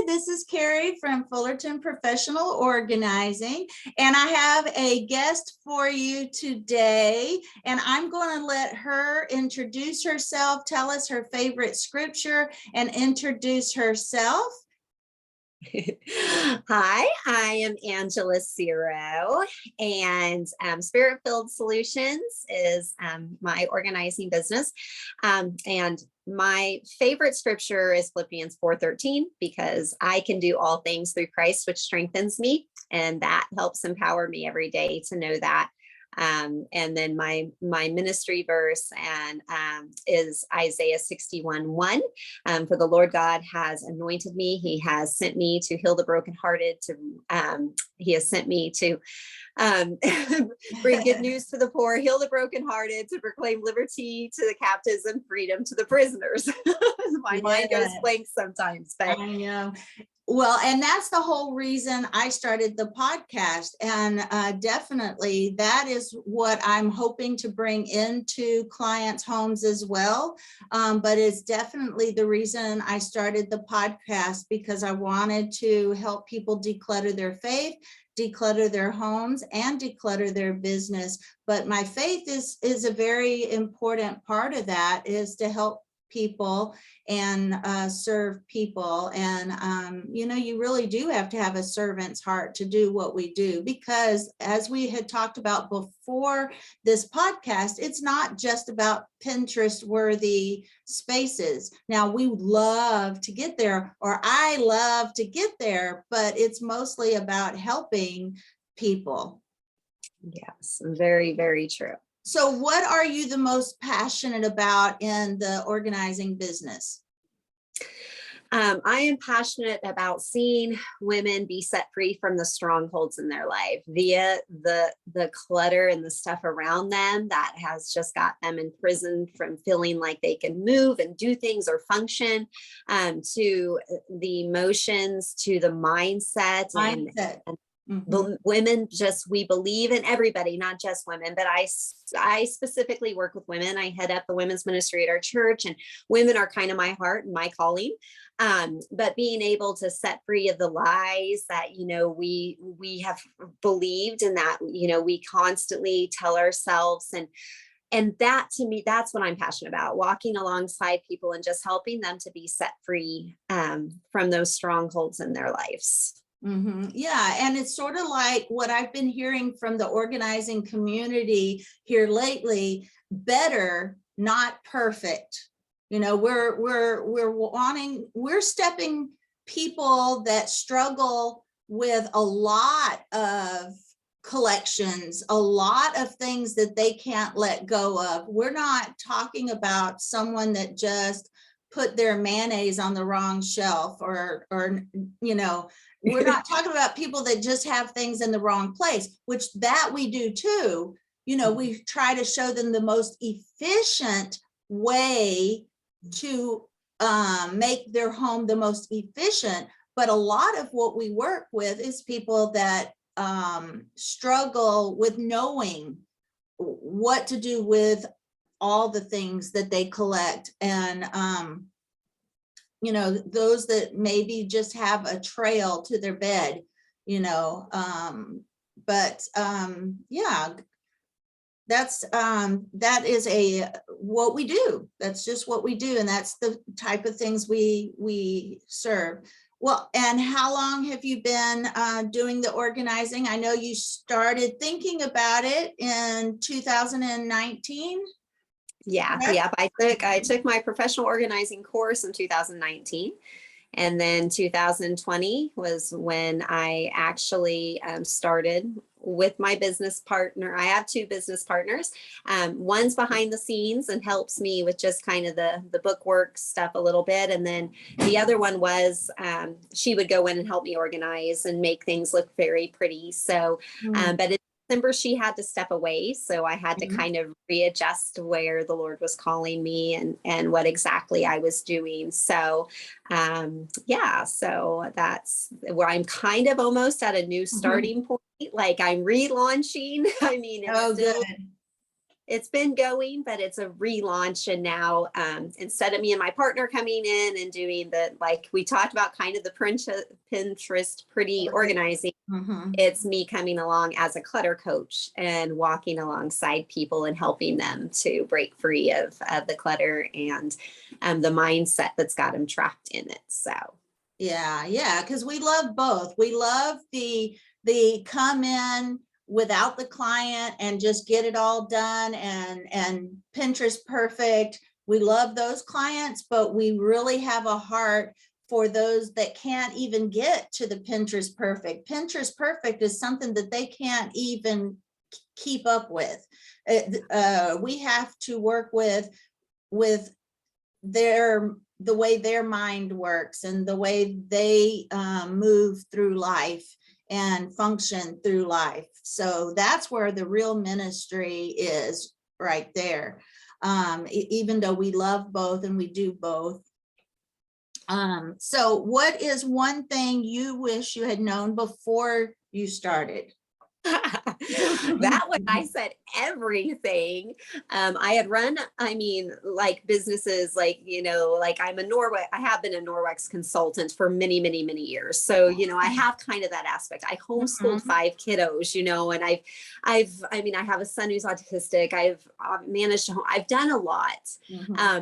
this is Carrie from Fullerton Professional Organizing, and I have a guest for you today, and I'm going to let her introduce herself, tell us her favorite scripture, and introduce herself. Hi, I am Angela Ciro, and Spirit-Filled Solutions is my organizing business. And my favorite scripture is Philippians 4:13, because I can do all things through Christ, which strengthens me. And that helps empower me every day to know that. And then my ministry verse is Isaiah 61:1. For the Lord God has anointed me. He has sent me to heal the brokenhearted. He has sent me to bring good news to the poor, heal the brokenhearted, to proclaim liberty to the captives and freedom to the prisoners. My mind goes blank sometimes, but I know. Well, and that's the whole reason I started the podcast. And definitely that is what I'm hoping to bring into clients' homes as well. But it's definitely the reason I started the podcast, because I wanted to help people declutter their faith, declutter their homes, and declutter their business. But my faith is a very important part of that, is to help people and serve people. And you really do have to have a servant's heart to do what we do, because as we had talked about before this podcast, it's not just about Pinterest worthy spaces. Now, we would love to get there, or I love to get there, but it's mostly about helping people. yes, very, very true. So what are you the most passionate about in the organizing business? I am passionate about seeing women be set free from the strongholds in their life via the clutter and the stuff around them that has just got them imprisoned from feeling like they can move and do things or function, to the emotions, to the mindset. And Mm-hmm. Women, we believe in everybody, not just women, but I specifically work with women. I head up the women's ministry at our church, and women are kind of my heart and my calling. But being able to set free of the lies that, we have believed, and that, we constantly tell ourselves, and that, to me, that's what I'm passionate about, walking alongside people and just helping them to be set free from those strongholds in their lives. Mm-hmm. Yeah. And it's sort of like what I've been hearing from the organizing community here lately: better, not perfect. We're stepping people that struggle with a lot of collections, a lot of things that they can't let go of. We're not talking about someone that just put their mayonnaise on the wrong shelf, or we're not talking about people that just have things in the wrong place, which that we do too. We try to show them the most efficient way to make their home the most efficient. But a lot of what we work with is people that struggle with knowing what to do with all the things that they collect. And those that maybe just have a trail to their bed, that is what we do. That's just what we do. And that's the type of things we serve. Well, and how long have you been doing the organizing? I know you started thinking about it in 2019. Yeah. I took my professional organizing course in 2019. And then 2020 was when I actually started with my business partner. I have two business partners. One's behind the scenes and helps me with just kind of the book work stuff a little bit. And then the other one was, she would go in and help me organize and make things look very pretty. So, but in December, she had to step away. So I had to kind of readjust where the Lord was calling me and what exactly I was doing. So, so that's where I'm kind of almost at a new starting point. Like I'm relaunching. I mean, it's been going, but it's a relaunch. And now instead of me and my partner coming in and doing the, like we talked about, kind of the Pinterest pretty organizing, it's me coming along as a clutter coach and walking alongside people and helping them to break free of the clutter and the mindset that's got them trapped in it. So yeah, because we love both. We love the come in without the client and just get it all done and Pinterest perfect. We love those clients, but we really have a heart for those that can't even get to the Pinterest perfect. Pinterest perfect is something that they can't even keep up with. We have to work with the way their mind works and the way they move through life and function through life. So that's where the real ministry is, right there. Even though we love both and we do both. So what is one thing you wish you had known before you started? that one, I said everything. I had run, like businesses, like, like I have been a Norwex consultant for many, many, many years. So, I have kind of that aspect. I homeschooled 5 kiddos, and I have a son who's autistic. I've managed I've done a lot,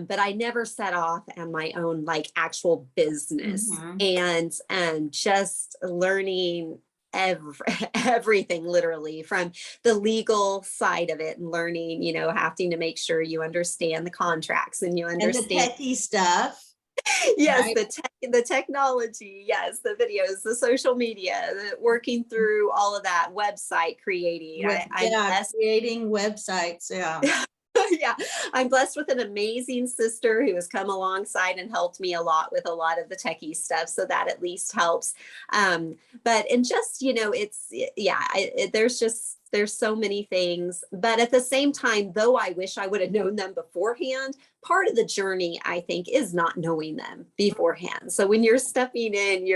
but I never set off on my own, like actual business and just learning everything, literally from the legal side of it and learning, having to make sure you understand the contracts and you understand and the techie stuff. Yes, right? the technology, yes, the videos, the social media, working through all of that, website creating. Creating websites. Yeah. Yeah, I'm blessed with an amazing sister who has come alongside and helped me a lot with a lot of the techie stuff. So that at least helps. There's so many things, but at the same time, though I wish I would have known them beforehand, part of the journey, I think, is not knowing them beforehand. So when you're stepping in,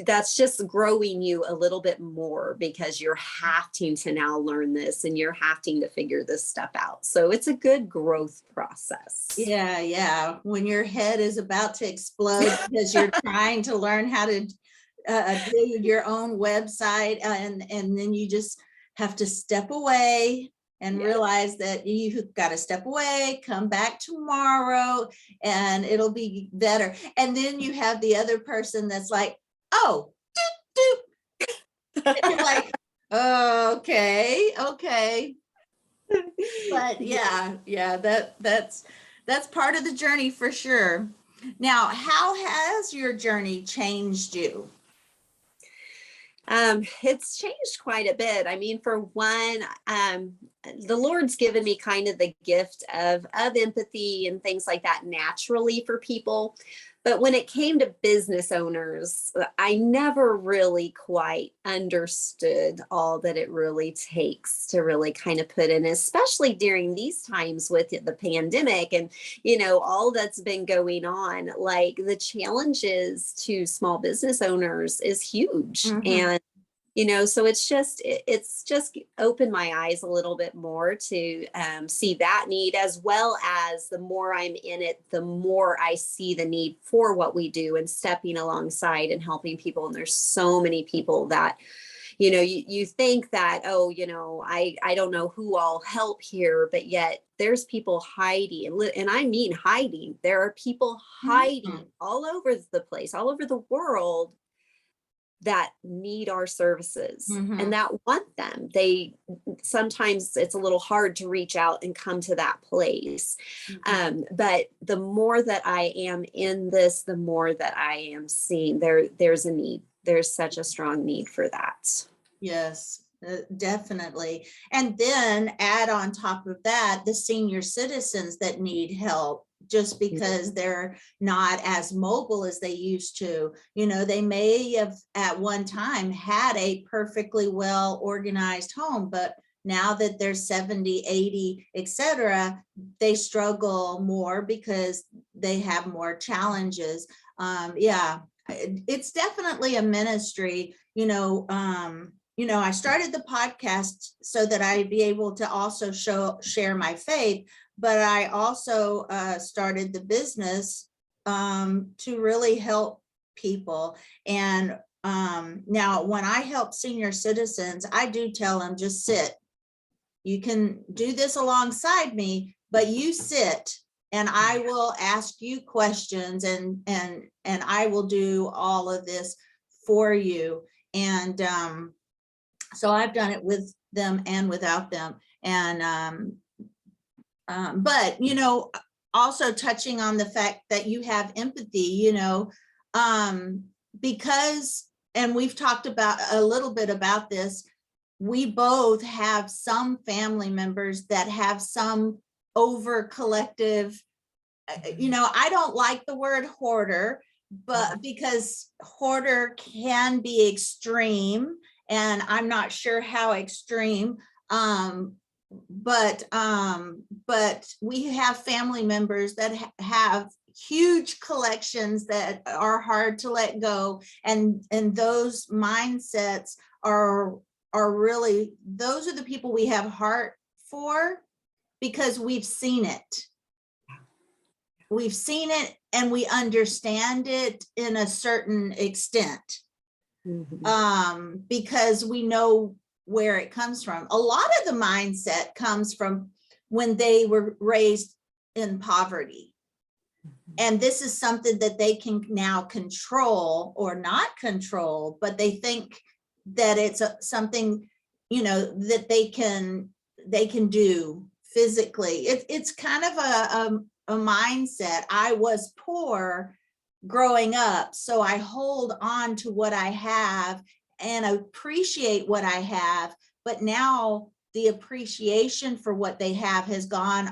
that's just growing you a little bit more because you're having to now learn this and you're having to figure this stuff out. So it's a good growth process. Yeah. When your head is about to explode because you're trying to learn how to do your own website and then you just have to step away and realize that you've got to step away, come back tomorrow, and it'll be better. And then you have the other person that's like, oh, doop, doop. And you're like, oh, okay. But that's part of the journey for sure. Now, how has your journey changed you? It's changed quite a bit. For one, the Lord's given me kind of the gift of empathy and things like that naturally for people. But when it came to business owners, I never really quite understood all that it really takes to really kind of put in, especially during these times with the pandemic and, all that's been going on. Like the challenges to small business owners is huge. And so it's just opened my eyes a little bit more to see that need, as well as the more I'm in it, the more I see the need for what we do and stepping alongside and helping people. And there's so many people that, you think that, I don't know who I'll help here, but yet there's people hiding, and I mean hiding. There are people hiding all over the place, all over the world, that need our services and that want them. Sometimes it's a little hard to reach out and come to that place. But the more that I am in this, the more that I am seeing there's a need. There's such a strong need for that. Yes, definitely. And then add on top of that, the senior citizens that need help just because they're not as mobile as they used to. They may have at one time had a perfectly well organized home, but now that they're 70, 80, etc., they struggle more because they have more challenges. It's definitely a ministry, I started the podcast so that I'd be able to also share my faith, but I also started the business to really help people. And now when I help senior citizens, I do tell them, just sit. You can do this alongside me, but you sit and I will ask you questions, and I will do all of this for you. And so I've done it with them and without them. And but also touching on the fact that you have empathy, because, and we've talked about a little bit about this, we both have some family members that have some over collective, I don't like the word hoarder, but because hoarder can be extreme, and I'm not sure how extreme, but we have family members that have huge collections that are hard to let go, and those mindsets are really, those are the people we have heart for, because we've seen it. We've seen it and we understand it in a certain extent, because we know where it comes from. A lot of the mindset comes from when they were raised in poverty. And this is something that they can now control or not control, but they think that it's something, that they can do physically. It's kind of a mindset. I was poor growing up, so I hold on to what I have and appreciate what I have. But now the appreciation for what they have has gone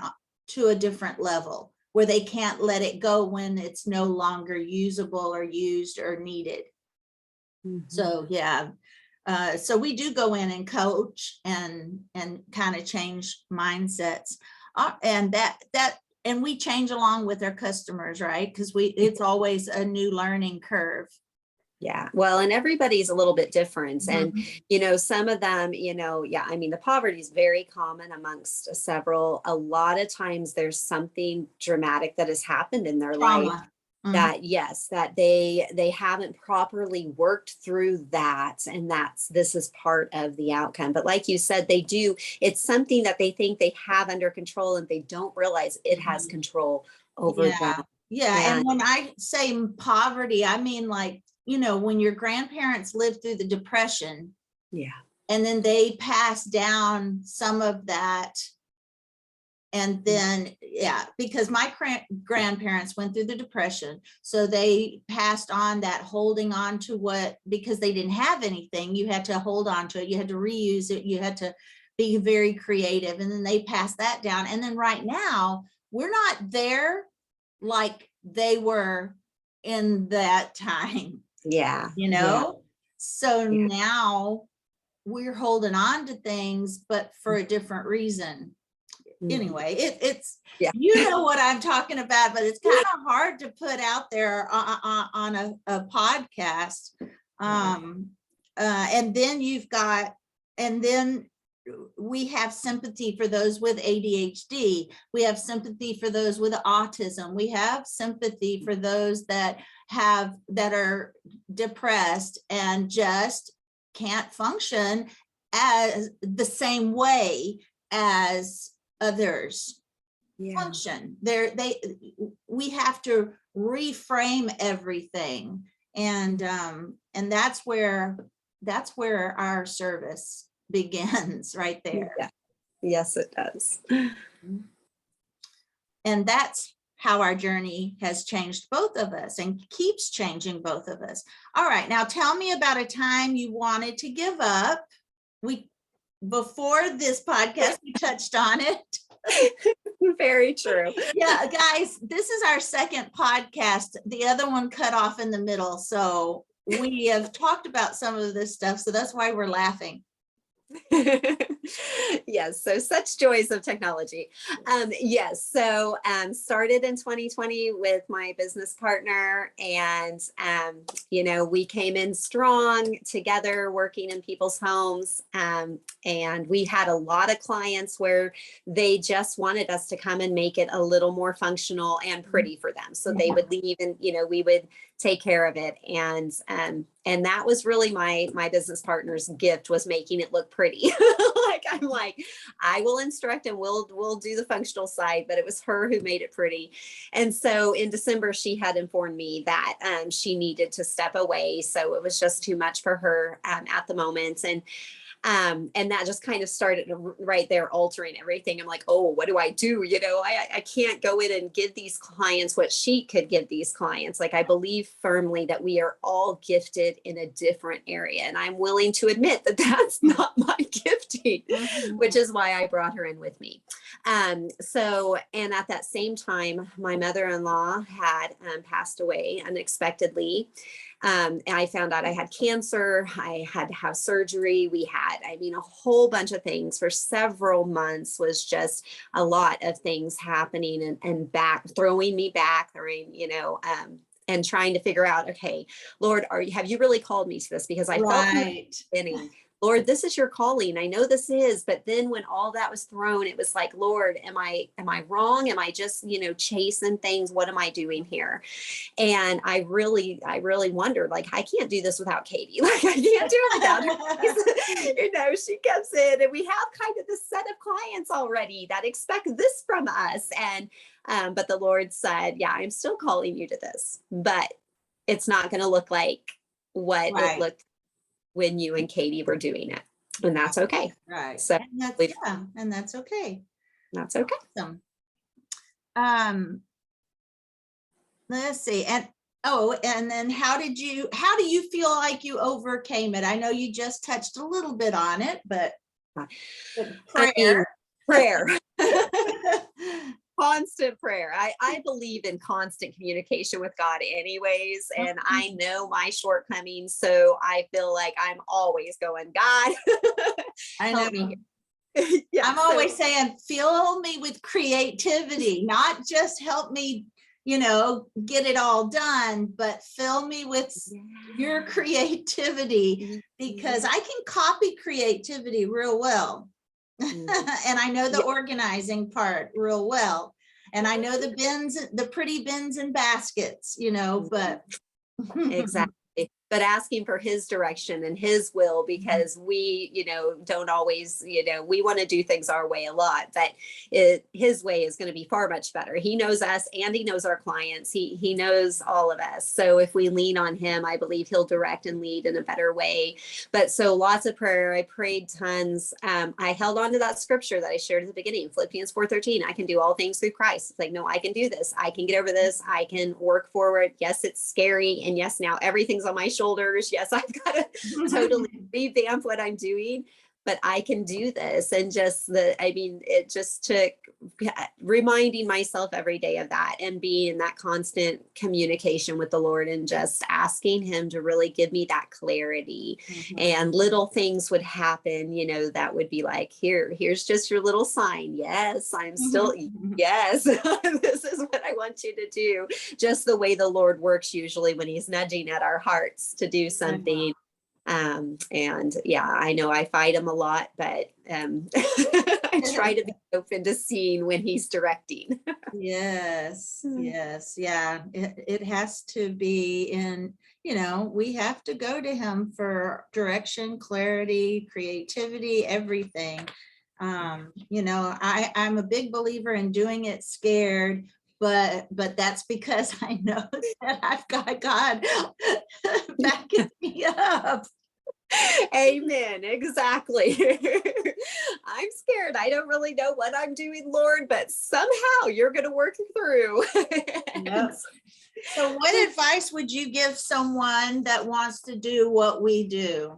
to a different level, where they can't let it go when it's no longer usable or used or needed. So yeah, so we do go in and coach and kind of change mindsets, and we change along with our customers, right? Because it's always a new learning curve. Yeah, well, and everybody's a little bit different. And, some of them, I mean, the poverty is very common amongst several. A lot of times there's something dramatic that has happened in their life that, yes, that they haven't properly worked through that. And this is part of the outcome. But like you said, it's something that they think they have under control, and they don't realize it has control over them. Yeah. And when I say poverty, I mean, like, when your grandparents lived through the Depression, and then they passed down some of that. And then, because my grandparents went through the Depression, so they passed on that holding on to because they didn't have anything, you had to hold on to it, you had to reuse it, you had to be very creative, and then they passed that down. And then right now, we're not there like they were in that time. So now we're holding on to things, but for a different reason. Anyway, it's what I'm talking about, but it's kind of hard to put out there on a podcast. And then we have sympathy for those with ADHD. We have sympathy for those with autism. We have sympathy for those that are depressed and just can't function as the same way as others function. We have to reframe everything, and that's where our service begins, right there. Yes, it does. And that's how our journey has changed both of us and keeps changing both of us. All right, now tell me about a time you wanted to give up. Before this podcast, we touched on it. Very true. Yeah, guys, this is our second podcast. The other one cut off in the middle. So we have talked about some of this stuff. So that's why we're laughing. Yes, so such joys of technology. Yes, so started in 2020 with my business partner, and we came in strong together, working in people's homes, and we had a lot of clients where they just wanted us to come and make it a little more functional and pretty for them. So they would leave, and we would take care of it, and that was really my business partner's gift, was making it look pretty. I'm like, I will instruct and we'll do the functional side, but it was her who made it pretty. And so in December, she had informed me that she needed to step away, so it was just too much for her at the moment. And that just kind of started right there altering everything. I'm like, oh, what do I do? I can't go in and give these clients what she could give these clients. Like, I believe firmly that we are all gifted in a different area. And I'm willing to admit that that's not my gifting, which is why I brought her in with me. And at that same time, my mother-in-law had passed away unexpectedly. I found out I had cancer. I had to have surgery. We had, a whole bunch of things for several months. Was just a lot of things happening and throwing me back, and trying to figure out, okay, Lord, have you really called me to this? Because I felt in the beginning, Lord, this is your calling. I know this is, but then when all that was thrown, it was like, Lord, am I wrong? Am I just, chasing things? What am I doing here? And I really wondered, like, I can't do this without Katie. Like, I can't do it without her. She comes in, and we have kind of this set of clients already that expect this from us. And, but the Lord said, yeah, I'm still calling you to this, but it's not going to look like what it looked when you and Katie were doing it. And that's okay. Right. So and that's okay. That's okay. Awesome. Let's see. And then how do you feel like you overcame it? I know you just touched a little bit on it, but prayer. Constant prayer. I believe in constant communication with God anyways, and I know my shortcomings, so I feel like I'm always going, God, I know. I'm always saying, fill me with creativity, not just help me, get it all done, but fill me with your creativity, because I can copy creativity real well. And I know the organizing part real well. And I know the pretty bins and baskets, but exactly. But asking for his direction and his will, because we, don't always, we want to do things our way a lot, but his way is going to be far much better. He knows us, and he knows our clients. He knows all of us. So if we lean on him, I believe he'll direct and lead in a better way. But so lots of prayer. I prayed tons. I held on to that scripture that I shared at the beginning, Philippians 4:13. I can do all things through Christ. It's like, no, I can do this. I can get over this. I can work forward. Yes, it's scary. And yes, now everything's on my shoulders. Yes, I've got to totally revamp what I'm doing, but I can do this. And it just took reminding myself every day of that, and being in that constant communication with the Lord, and just asking him to really give me that clarity. And little things would happen, that would be like, here's just your little sign. Yes, I'm still, yes, this is what I want you to do. Just the way the Lord works usually when he's nudging at our hearts to do something. And yeah, I know I fight him a lot, but I try to be open to seeing when he's directing. Yes. Yeah. It has to be in, we have to go to him for direction, clarity, creativity, everything. I'm a big believer in doing it scared, but that's because I know that I've got God backing me up. Amen. Exactly. I'm scared. I don't really know what I'm doing, Lord, but somehow you're going to work through. Yes. So what advice would you give someone that wants to do what we do?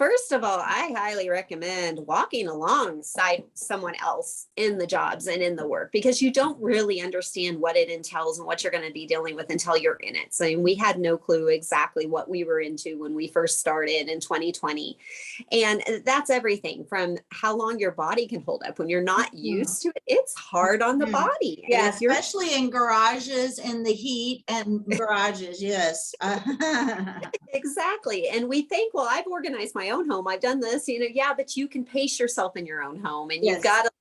First of all, I highly recommend walking alongside someone else in the jobs and in the work, because you don't really understand what it entails and what you're going to be dealing with until you're in it. So we had no clue exactly what we were into when we first started in 2020. And that's everything from how long your body can hold up when you're not used to it. It's hard on the body. Yeah, And if you're especially in garages in the heat and garages. Yes. Exactly. And we think, well, I've organized my own home. I've done this, yeah, but you can pace yourself in your own home, and you've Yes. got to,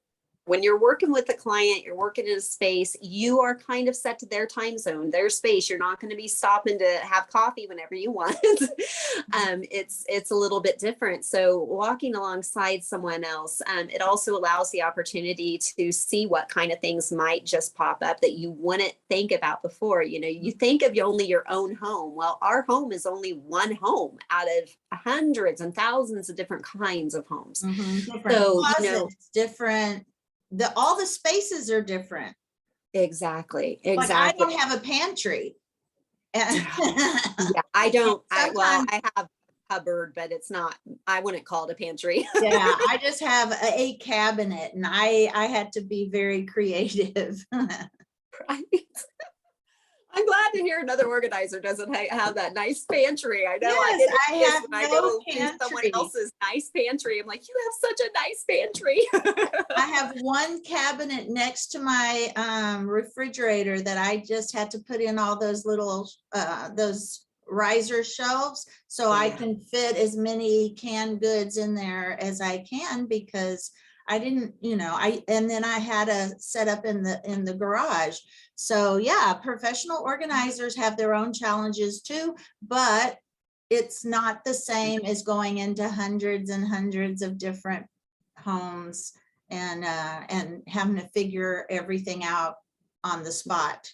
when you're working with a client, you're working in a space, you are kind of set to their time zone, their space. You're not going to be stopping to have coffee whenever you want. It's a little bit different. So walking alongside someone else, it also allows the opportunity to see what kind of things might just pop up that you wouldn't think about before. You think of only your own home. Well, our home is only one home out of hundreds and thousands of different kinds of homes. Different So, closets, different. All the spaces are different. Exactly. Like I don't have a pantry. Yeah, I don't. I have a cupboard, but it's not, I wouldn't call it a pantry. Yeah, I just have a cabinet, and I had to be very creative. Right. I'm glad to hear another organizer doesn't have that nice pantry. I know Yes, I get have when I no go to someone pantry. else's nice pantry. I'm like, you have such a nice pantry. I have one cabinet next to my refrigerator that I just had to put in all those little those riser shelves, so I Yeah. can fit as many canned goods in there as I can, because I didn't, and then I had a set up in the garage. So yeah, professional organizers have their own challenges too, but it's not the same as going into hundreds and hundreds of different homes and having to figure everything out on the spot.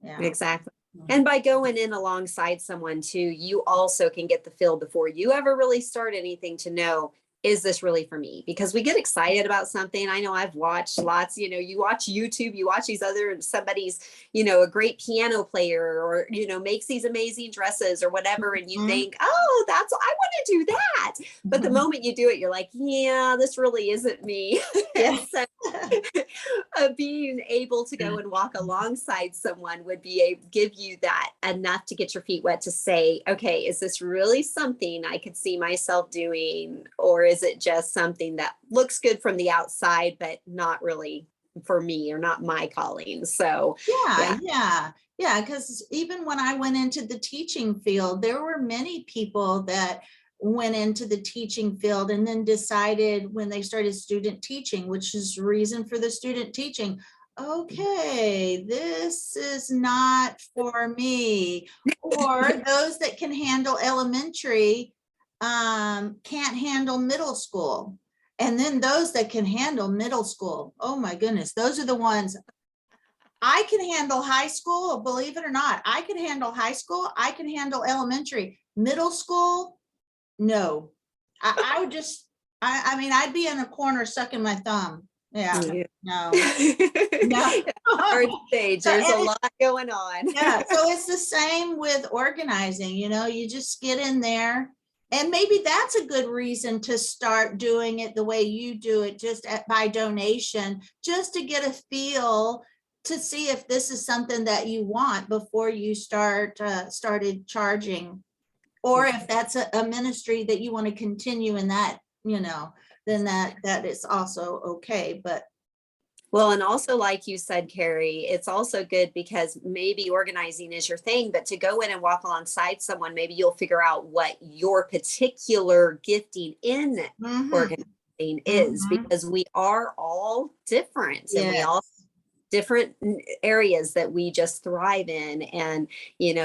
Yeah. Exactly. And by going in alongside someone too, you also can get the feel before you ever really start anything to know, is this really for me? Because we get excited about something. I know I've watched lots, you watch YouTube, you watch these other, somebody's, a great piano player, or, makes these amazing dresses or whatever. And you think, oh, I want to do that. But the moment you do it, you're like, yeah, this really isn't me. Yes. So, being able to go and walk alongside someone would give you that enough to get your feet wet to say, okay, is this really something I could see myself doing? Or is it just something that looks good from the outside, but not really for me or not my calling? So yeah. Because even when I went into the teaching field, there were many people that went into the teaching field and then decided when they started student teaching, which is the reason for the student teaching, okay, this is not for me. Or those that can handle elementary can't handle middle school. And then those that can handle middle school, oh my goodness, those are the ones. I can handle high school, believe it or not. I can handle high school. I can handle elementary. Middle school, no. I would just, I mean, I'd be in a corner sucking my thumb. Yeah, no. Hard stage. There's a lot going on. Yeah, so it's the same with organizing, you just get in there, and maybe that's a good reason to start doing it the way you do it, just by donation, just to get a feel to see if this is something that you want before you started charging, or if that's a ministry that you want to continue in that, then that is also okay. But well, and also, like you said, Carrie, it's also good because maybe organizing is your thing, but to go in and walk alongside someone, maybe you'll figure out what your particular gifting in organizing is, because we are all different, and we all different areas that we just thrive in. And,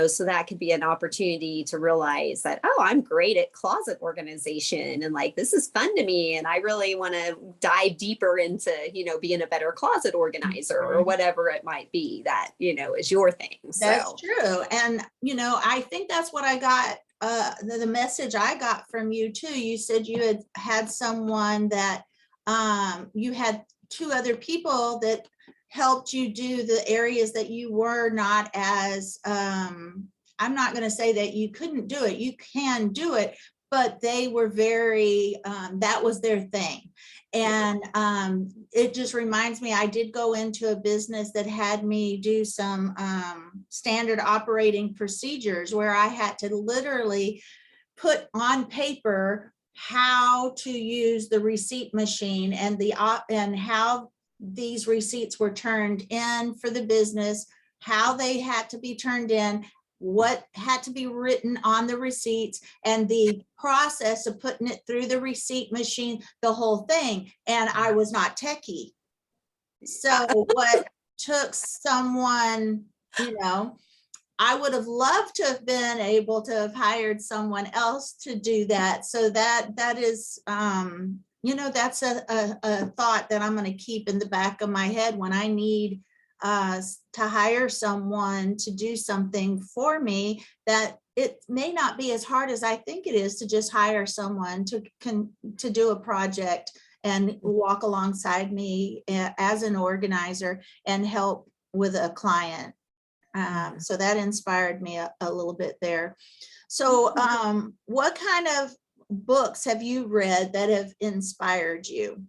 so that could be an opportunity to realize that, oh, I'm great at closet organization, and like, this is fun to me. And I really want to dive deeper into, being a better closet organizer or whatever it might be that, is your thing. So. That's true. And, I think that's what I got. The message I got from you too. You said you had someone that you had two other people that helped you do the areas that you were not as, I'm not going to say that you couldn't do it. You can do it, but they were very, that was their thing. And it just reminds me, I did go into a business that had me do some standard operating procedures where I had to literally put on paper how to use the receipt machine and and how these receipts were turned in for the business, how they had to be turned in, what had to be written on the receipts, and the process of putting it through the receipt machine, the whole thing. And I was not techie. So what took someone, I would have loved to have been able to have hired someone else to do that. So that is, that's a thought that I'm going to keep in the back of my head when I need to hire someone to do something for me, that it may not be as hard as I think it is to just hire someone to do a project and walk alongside me as an organizer and help with a client. So that inspired me a little bit there. So what kind of books have you read that have inspired you?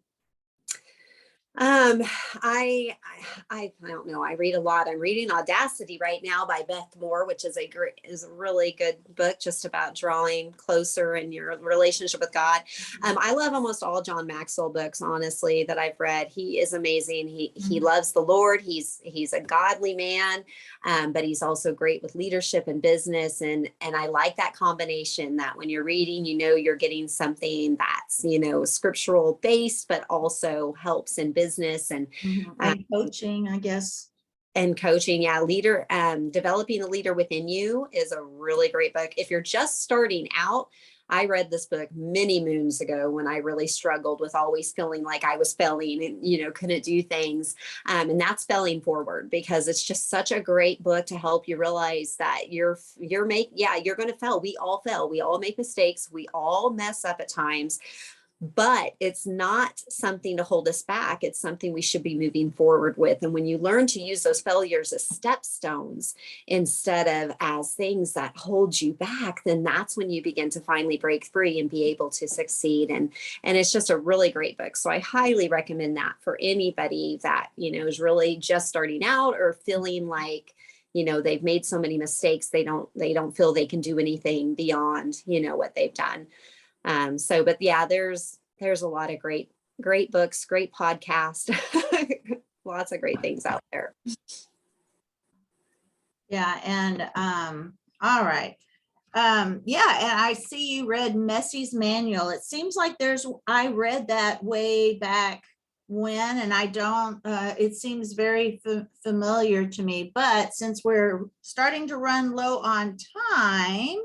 I don't know. I read a lot. I'm reading Audacity right now by Beth Moore, which is a really good book just about drawing closer in your relationship with God. I love almost all John Maxwell books, honestly, that I've read. He is amazing. He loves the Lord. He's a godly man, but he's also great with leadership and business. And I like that combination, that when you're reading, you're getting something that's, scriptural based, but also helps in business and coaching, I guess. And coaching. Yeah. Developing a leader within you is a really great book. If you're just starting out, I read this book many moons ago when I really struggled with always feeling like I was failing and, couldn't do things. And that's Failing Forward, because it's just such a great book to help you realize that you're going to fail. We all fail. We all make mistakes. We all mess up at times. But it's not something to hold us back. It's something we should be moving forward with. And when you learn to use those failures as stepstones instead of as things that hold you back, then that's when you begin to finally break free and be able to succeed. And it's just a really great book. So I highly recommend that for anybody that, is really just starting out or feeling like, they've made so many mistakes, they don't feel they can do anything beyond, what they've done. But yeah, there's a lot of great books, great podcast, lots of great things out there. Yeah. And, all right. Yeah. And I see you read Messi's Manual. It seems like I read that way back when, and I don't, it seems very familiar to me, but since we're starting to run low on time,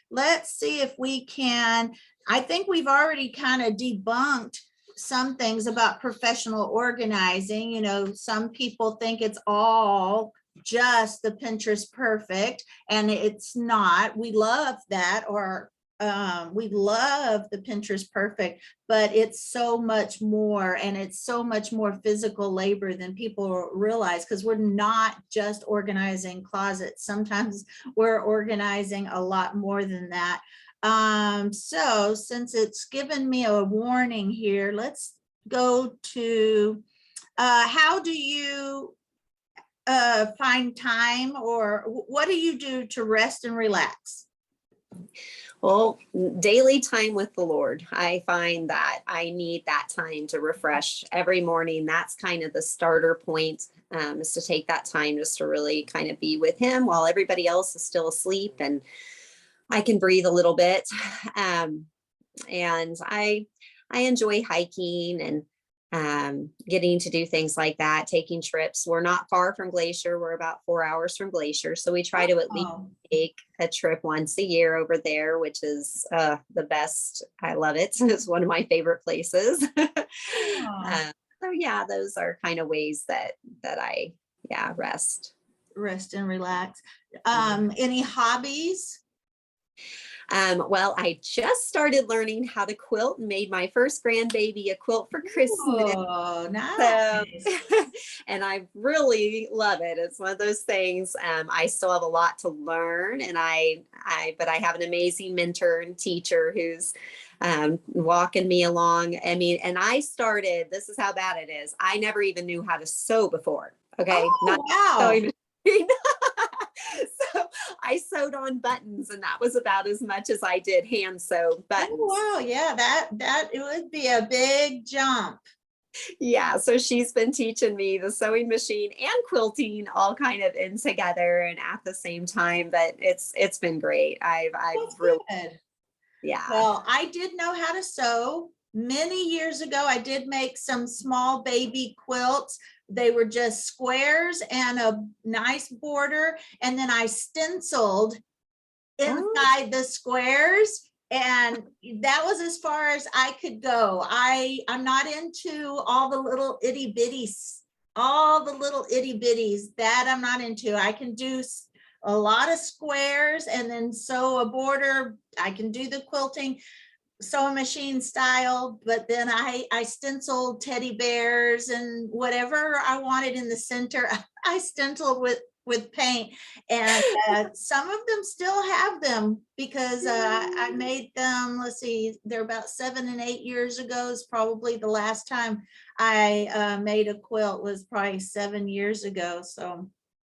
let's see if we can. I think we've already kind of debunked some things about professional organizing. Some people think it's all just the Pinterest perfect, and it's not. We love that, or we love the Pinterest perfect, but it's so much more, and it's so much more physical labor than people realize, because we're not just organizing closets. Sometimes we're organizing a lot more than that. So since it's given me a warning here, let's go to how do you find time, or what do you do to rest and relax? Well, daily time with the Lord. I find that I need that time to refresh every morning. That's kind of the starter point, is to take that time just to really kind of be with him while everybody else is still asleep, and I can breathe a little bit. And I enjoy hiking and getting to do things like that, taking trips. We're not far from Glacier. We're about 4 hours from Glacier. So we try to at least take a trip once a year over there, which is the best. I love it. It's one of my favorite places. So yeah, those are kind of ways that I rest and relax. Any hobbies? Well, I just started learning how to quilt and made my first grandbaby a quilt for Christmas. Oh, So, nice. and I really love it. It's one of those things. I still have a lot to learn, and but I have an amazing mentor and teacher who's walking me along. I mean, and I started. This is how bad it is. I never even knew how to sew before. Okay, Oh, not wow. sewing machine. So I sewed on buttons, and that was about as much as I did hand sew Oh, buttons. wow. Yeah, that it would be a big jump. Yeah, so she's been teaching me the sewing machine and quilting all kind of in together and at the same time, but it's been great. I've That's really, good. yeah. Well, I did know how to sew many years ago. I did make some small baby quilts. They were just squares and a nice border. And then I stenciled Oh, inside the squares. And that was as far as I could go. I'm not into all the little itty bitties, all the little itty bitties that I'm not into. I can do a lot of squares and then sew a border. I can do the quilting sewing machine style, but then I stenciled teddy bears and whatever I wanted in the center. I stenciled with paint, and some of them still have them because I made them. Let's see, they're about 7 and 8 years ago. Is probably the last time I made a quilt was probably 7 years ago. So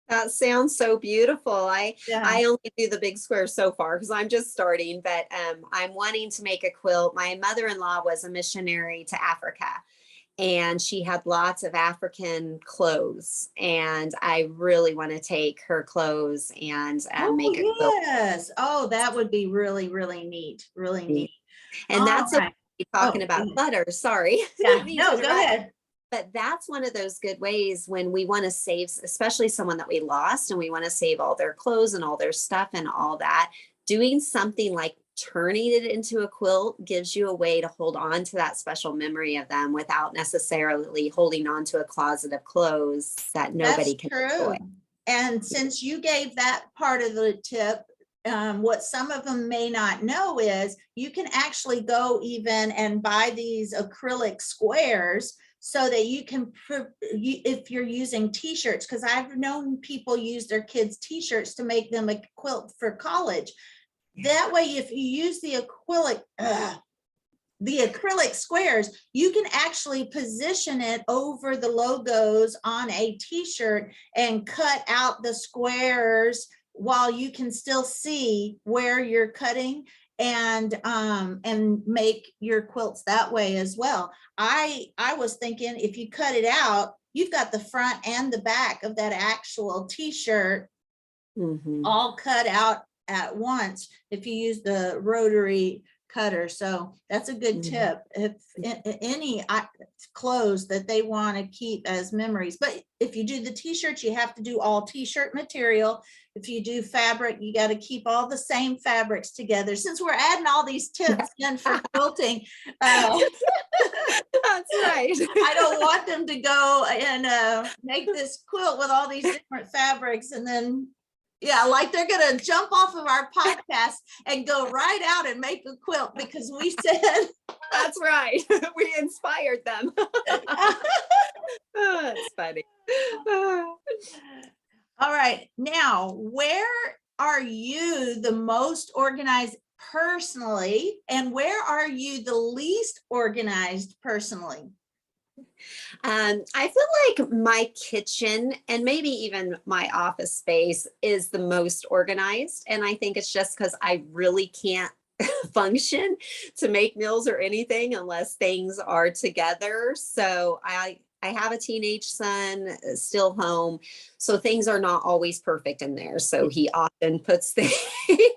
that sounds so beautiful. yeah. I only do the big square so far because I'm just starting, but I'm wanting to make a quilt. My mother-in-law was a missionary to Africa, and she had lots of African clothes, and I really want to take her clothes and Oh, make a quilt. yes. Oh, that would be really, really neat. Really neat. And All that's right. talking Oh, about good. clutter. Sorry, Yeah. didn't mean to No, go interrupt. ahead. But that's one of those good ways when we want to save, especially someone that we lost, and we want to save all their clothes and all their stuff and all that. Doing something like turning it into a quilt gives you a way to hold on to that special memory of them without necessarily holding on to a closet of clothes that nobody That's can true. enjoy. And since you gave that part of the tip, what some of them may not know is you can actually go even and buy these acrylic squares so that you can, if you're using t-shirts, because I've known people use their kids' t-shirts to make them a quilt for college. That way, if you use the acrylic squares, you can actually position it over the logos on a t-shirt and cut out the squares while you can still see where you're cutting, and make your quilts that way as well. I was thinking if you cut it out, you've got the front and the back of that actual t-shirt Mhm. all cut out at once if you use the rotary cutter. So that's a good Mhm. tip. If any clothes that they want to keep as memories, but if you do the t-shirts, you have to do all t-shirt material. If you do fabric, you got to keep all the same fabrics together. Since we're adding all these tips in for quilting, That's right. I don't want them to go and make this quilt with all these different fabrics and then, yeah, like they're going to jump off of our podcast and go right out and make a quilt because we said. That's right. We inspired them. Oh, that's funny. All right. Now, where are you the most organized personally, and where are you the least organized personally? I feel like my kitchen and maybe even my office space is the most organized. And I think it's just because I really can't function to make meals or anything unless things are together. So I have a teenage son still home, so things are not always perfect in there. So he often puts things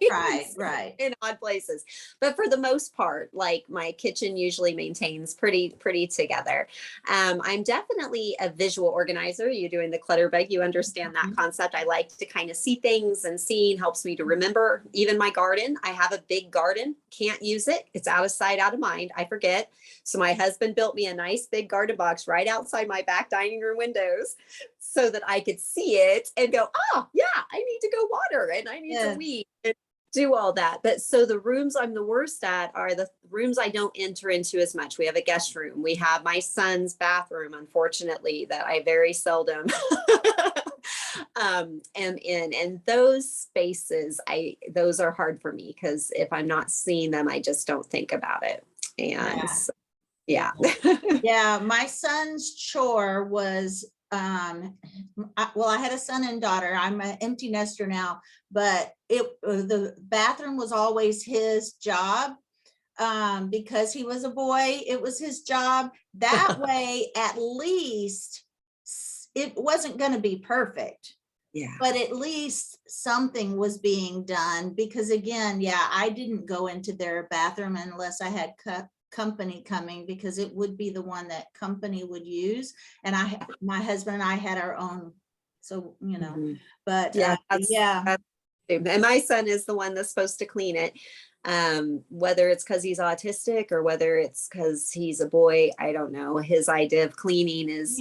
Right, right. in odd places. But for the most part, like my kitchen usually maintains pretty together. I'm definitely a visual organizer. You doing the clutter bug, you understand that concept. I like to kind of see things, and seeing helps me to remember. Even my garden, I have a big garden, can't use it. It's out of sight, out of mind. I forget. So my husband built me a nice big garden box right outside my back dining room windows so that I could see it and go, oh yeah, I need to go water and I need to Yes. weed. do all that. But so the rooms I'm the worst at are the rooms I don't enter into as much. We have a guest room. We have my son's bathroom, unfortunately, that I very seldom am in. And those spaces, those are hard for me because if I'm not seeing them, I just don't think about it. And so, yeah. Yeah, my son's chore was, well, I had a son and daughter. I'm an empty nester now, but the bathroom was always his job. Because he was a boy, it was his job. That way, at least it wasn't going to be perfect. Yeah. But at least something was being done, because again, yeah, I didn't go into their bathroom unless I had company coming, because it would be the one that company would use. And my husband and I had our own, so, you know, but yeah. And my son is the one that's supposed to clean it. Whether it's because he's autistic or whether it's because he's a boy, I don't know. His idea of cleaning is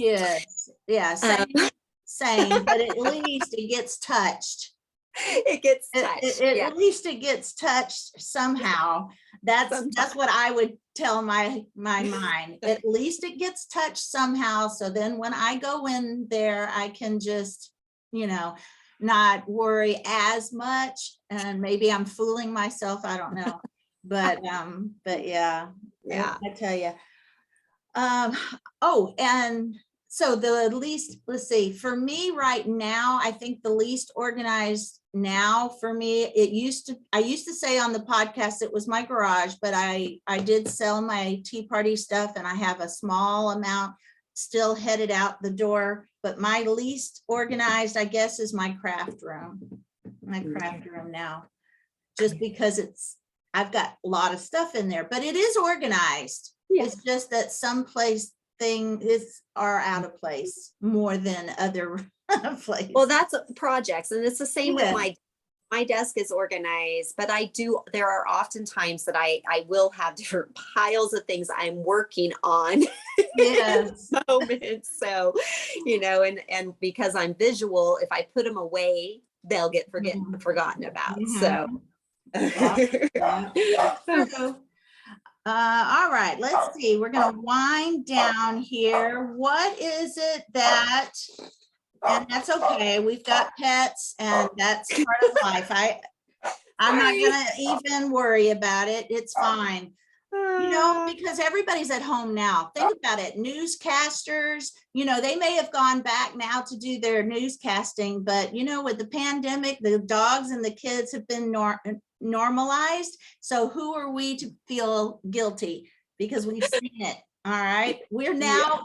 same, but at least it gets touched. It gets touched. At least it gets touched somehow. That's what I would tell my mind. At least it gets touched somehow. So then when I go in there, I can just, not worry as much. And maybe I'm fooling myself. I don't know. But yeah. I tell you. And so the least, let's see, for me right now, I think the least organized now for me, I used to say on the podcast, it was my garage, but I did sell my tea party stuff and I have a small amount still headed out the door, but my least organized, I guess, is my craft room now, just because I've got a lot of stuff in there, but it is organized. Yeah. It's just that some things are out of place more than other places. Well, that's projects, and it's the same with my desk is organized, but there are often times that I will have different piles of things I'm working on. Yes. Moments. So, and because I'm visual, if I put them away, they'll get forgotten about. So. All right, let's see. We're going to wind down here. What is it that, and that's okay. We've got pets and that's part of life. I'm not going to even worry about it. It's fine. Because everybody's at home now. Think about it. Newscasters, they may have gone back now to do their newscasting, but with the pandemic, the dogs and the kids have been normalized. So who are we to feel guilty? Because we've seen it. All right. We're now